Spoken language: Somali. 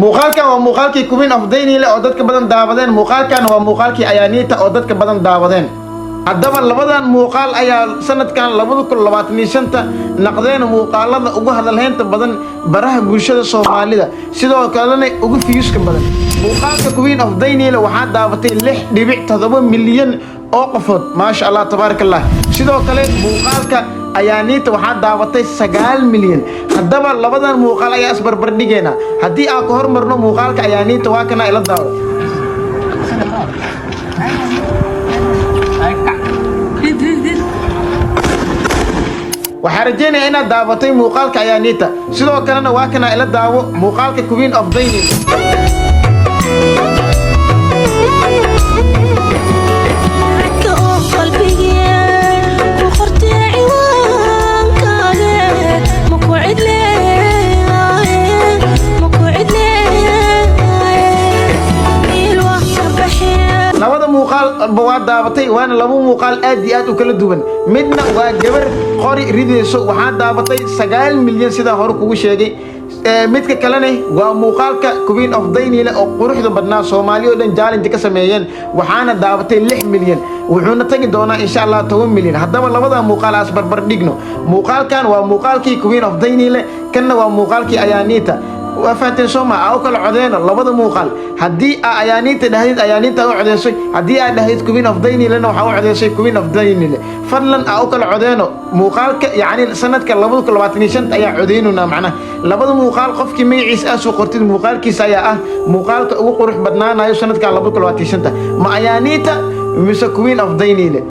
muuqaalkan waa muuqaalkii Queen of Dainile oo dadka badan daawadeen. muuqaalkan waa muuqaalkii Ayanita oo dadka badan daawadeen. haddaba labadan muuqaal ayaa sanadkan 2025 naqdeen muuqaalada ugu hadalheynta badan baraha bulshada Soomaalida sidoo kalena ugu fiiska badan. muuqaalka Queen of Dainile waxaa daawatay 6.7 milyan oo qofood. maasha Allah tabarakallah. sidoo kale muuqaalka Ayanita waxaa daawatay 9 milyan. haddaba labadan muuqaal ayaa isbarbar dhigeena. haddii aan ka hormarno muuqaalka Ayanita waa kana ila daawo. waxaan rajeynayaa inaad daawatay muuqaalka Ayanita sidoo kalena waa kana ila daawo muuqaalka Queen of Dainile. labada muuqaal waa daabatay waana laba muuqaal aad iyo aad u kala duwan. midna waa gabar qori ridayso waxaa daabatay 9 milyan sida hore kugu sheegay. midka kalena waa muuqaalka Queen of Dainile oo quruxda badnaa Soomaaliya oo dhan challenge ka sameeyeen waxaana daabatay 6 milyan wuxuuna tagi doonaa insha Allah 10 milyan. haddaba labada muuqaal as barbar dhigno. muuqaalkan waa muuqaalkii Queen of Dainile kanna waa muuqaalkii Ayanita. وفاتن سوما أو كل عدينا لبض موقال هدي أيانيت دهيت أيانيت أو عديسي هدي دهيت Queen of Dainile لنا وحاو عديسي Queen of Dainile فضلا أو كل عدينا موقال يعني سنة كلبض كل واتنيشنت أي عديننا معنا لبض موقال قف كمية عيس أسو قرتين موقال كيس أي موقال وقرح بدنا نايو سنة كلبض كل واتنيشنت ما أيانيت مش Queen of Dainile.